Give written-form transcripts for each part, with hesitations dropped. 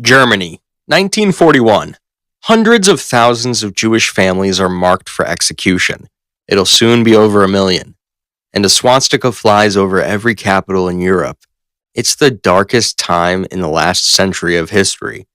Germany, 1941. Hundreds of thousands of Jewish families are marked for execution. It'll soon be over 1 million. And a swastika flies over every capital in Europe. It's the darkest time in the last century of history.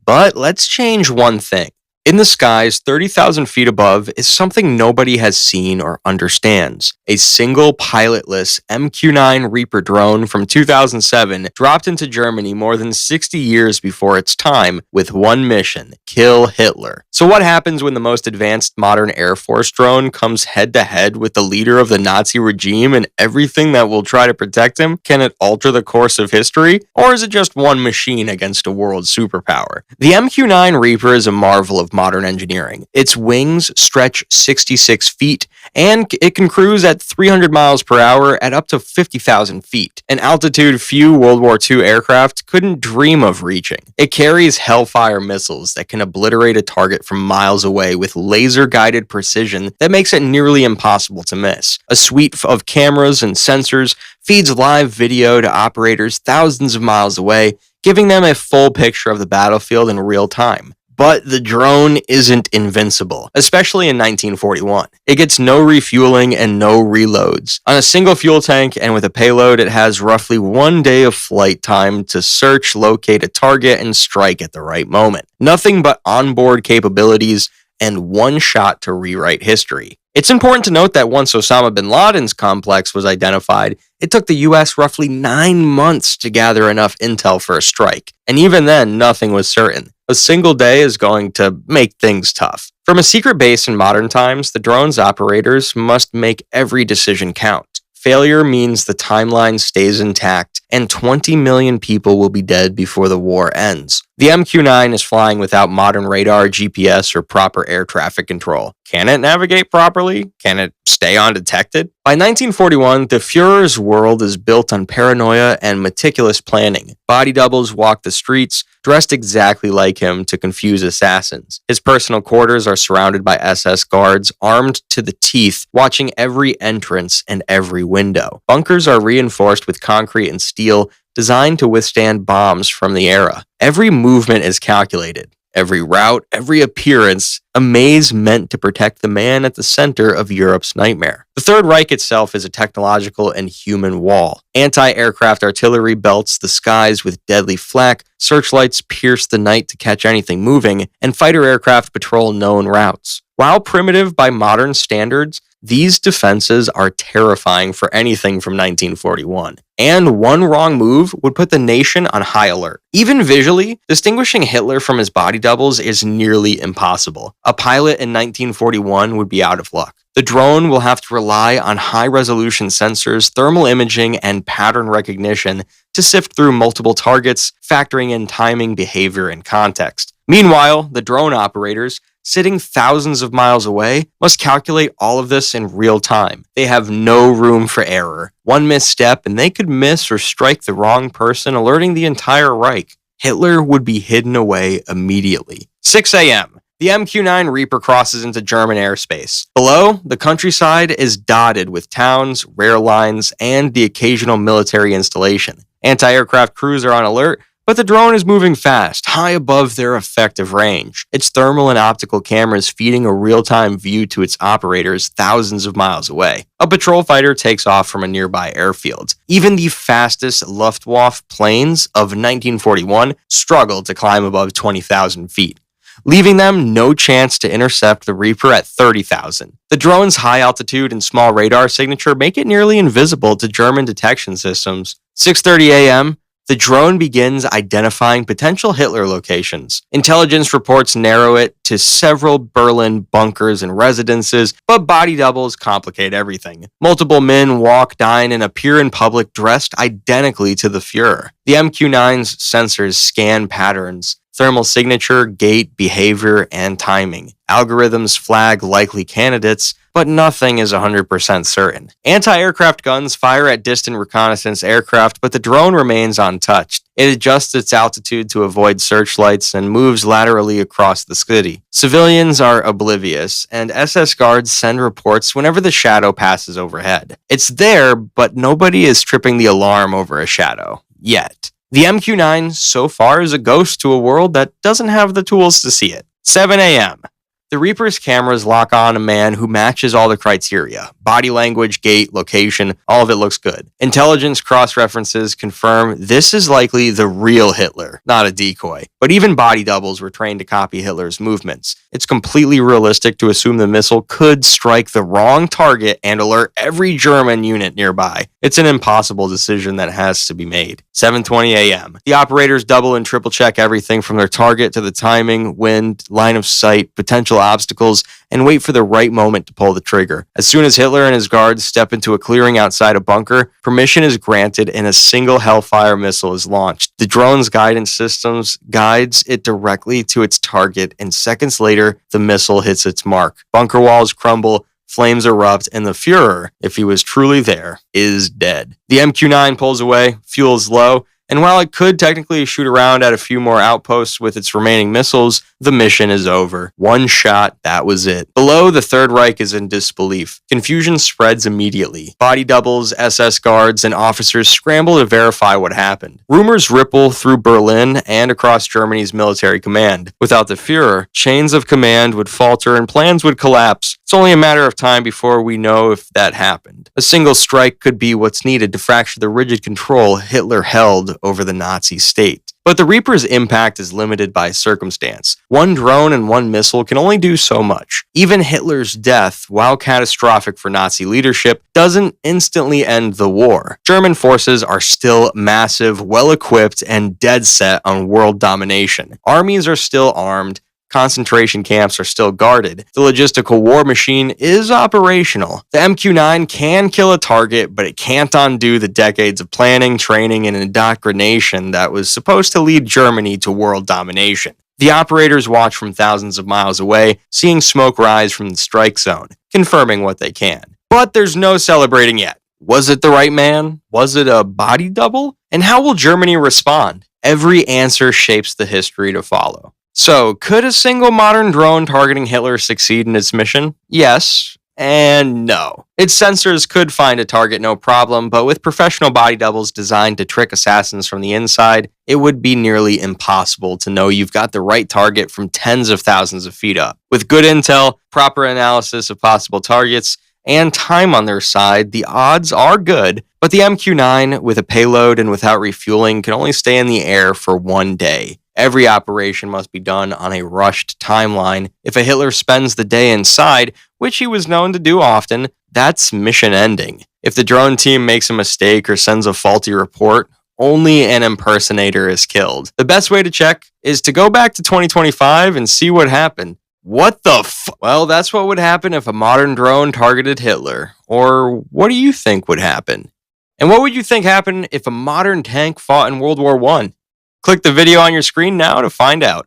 But let's change one thing. In the skies, 30,000 feet above, is something nobody has seen or understands. A single pilotless MQ-9 Reaper drone from 2007 dropped into Germany more than 60 years before its time with one mission: kill Hitler. So what happens when the most advanced modern Air Force drone comes head to head with the leader of the Nazi regime and everything that will try to protect him? Can it alter the course of history? Or is it just one machine against a world superpower? The MQ-9 Reaper is a marvel of modern engineering. Its wings stretch 66 feet, and it can cruise at 300 miles per hour at up to 50,000 feet, an altitude few World War II aircraft couldn't dream of reaching. It carries Hellfire missiles that can obliterate a target from miles away with laser-guided precision that makes it nearly impossible to miss. A suite of cameras and sensors feeds live video to operators thousands of miles away, giving them a full picture of the battlefield in real time. But the drone isn't invincible, especially in 1941. It gets no refueling and no reloads. On a single fuel tank and with a payload, it has roughly 1 day of flight time to search, locate a target, and strike at the right moment. Nothing but onboard capabilities and one shot to rewrite history. It's important to note that once Osama bin Laden's complex was identified, it took the US roughly 9 months to gather enough intel for a strike. And even then, nothing was certain. A single day is going to make things tough. From a secret base in modern times, the drone's operators must make every decision count. Failure means the timeline stays intact, and 20 million people will be dead before the war ends. The MQ-9 is flying without modern radar, GPS, or proper air traffic control. Can it navigate properly? Can it stay undetected? By 1941, the Führer's world is built on paranoia and meticulous planning. Body doubles walk the streets, dressed exactly like him to confuse assassins. His personal quarters are surrounded by SS guards, armed to the teeth, watching every entrance and every window. Bunkers are reinforced with concrete and steel, designed to withstand bombs from the era. Every movement is calculated. Every route, every appearance, a maze meant to protect the man at the center of Europe's nightmare. The Third Reich itself is a technological and human wall. Anti-aircraft artillery belts the skies with deadly flak, searchlights pierce the night to catch anything moving, and fighter aircraft patrol known routes. While primitive by modern standards, these defenses are terrifying for anything from 1941. And one wrong move would put the nation on high alert. Even visually, distinguishing Hitler from his body doubles is nearly impossible. A pilot in 1941 would be out of luck. The drone will have to rely on high-resolution sensors, thermal imaging, and pattern recognition to sift through multiple targets, factoring in timing, behavior, and context. Meanwhile, the drone operators, sitting thousands of miles away, must calculate all of this in real time. They have no room for error. One misstep and they could miss or strike the wrong person, alerting the entire Reich. Hitler would be hidden away immediately. 6 a.m. The MQ-9 Reaper crosses into German airspace. Below, the countryside is dotted with towns, rail lines, and the occasional military installation. Anti-aircraft crews are on alert, but the drone is moving fast, high above their effective range. Its thermal and optical cameras feeding a real-time view to its operators thousands of miles away. A patrol fighter takes off from a nearby airfield. Even the fastest Luftwaffe planes of 1941 struggled to climb above 20,000 feet, leaving them no chance to intercept the Reaper at 30,000. The drone's high altitude and small radar signature make it nearly invisible to German detection systems. 6:30 a.m., the drone begins identifying potential Hitler locations. Intelligence reports narrow it to several Berlin bunkers and residences, but body doubles complicate everything. Multiple men walk, dine, and appear in public dressed identically to the Führer. The MQ-9's sensors scan patterns, thermal signature, gait, behavior, and timing. Algorithms flag likely candidates, but nothing is 100% certain. Anti-aircraft guns fire at distant reconnaissance aircraft, but the drone remains untouched. It adjusts its altitude to avoid searchlights and moves laterally across the city. Civilians are oblivious, and SS guards send reports whenever the shadow passes overhead. It's there, but nobody is tripping the alarm over a shadow. Yet. The MQ-9 so far is a ghost to a world that doesn't have the tools to see it. 7 a.m. The Reaper's cameras lock on a man who matches all the criteria. Body language, gait, location, all of it looks good. Intelligence cross-references confirm this is likely the real Hitler, not a decoy. But even body doubles were trained to copy Hitler's movements. It's completely realistic to assume the missile could strike the wrong target and alert every German unit nearby. It's an impossible decision that has to be made. 7:20 a.m. The operators double and triple check everything from their target to the timing, wind, line of sight, potential obstacles, and wait for the right moment to pull the trigger. As soon as Hitler and his guards step into a clearing outside a bunker, permission is granted and a single Hellfire missile is launched. The drone's guidance systems guides it directly to its target, and seconds later, the missile hits its mark. Bunker walls crumble, flames erupt, and the Fuhrer, if he was truly there, is dead. The MQ-9 pulls away, fuel is low, and while it could technically shoot around at a few more outposts with its remaining missiles, the mission is over. One shot, that was it. Below, the Third Reich is in disbelief. Confusion spreads immediately. Body doubles, SS guards, and officers scramble to verify what happened. Rumors ripple through Berlin and across Germany's military command. Without the Fuhrer, chains of command would falter and plans would collapse. It's only a matter of time before we know if that happened. A single strike could be what's needed to fracture the rigid control Hitler held over the Nazi state. But the Reaper's impact is limited by circumstance. One drone and one missile can only do so much. Even Hitler's death, while catastrophic for Nazi leadership, doesn't instantly end the war. German forces are still massive, well-equipped, and dead set on world domination. Armies are still armed. Concentration camps are still guarded. The logistical war machine is operational. The MQ-9 can kill a target, but it can't undo the decades of planning, training, and indoctrination that was supposed to lead Germany to world domination. The operators watch from thousands of miles away, seeing smoke rise from the strike zone, confirming what they can. But there's no celebrating yet. Was it the right man? Was it a body double? And how will Germany respond? Every answer shapes the history to follow. So, could a single modern drone targeting Hitler succeed in its mission? Yes, and no. Its sensors could find a target no problem, but with professional body doubles designed to trick assassins from the inside, it would be nearly impossible to know you've got the right target from tens of thousands of feet up. With good intel, proper analysis of possible targets, and time on their side, the odds are good, but the MQ-9, with a payload and without refueling, can only stay in the air for 1 day. Every operation must be done on a rushed timeline. If a Hitler spends the day inside, which he was known to do often, that's mission ending. If the drone team makes a mistake or sends a faulty report, only an impersonator is killed. The best way to check is to go back to 2025 and see what happened. What the Well, that's what would happen if a modern drone targeted Hitler. Or what do you think would happen? And what would you think happened if a modern tank fought in World War I? Click the video on your screen now to find out.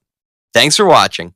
Thanks for watching.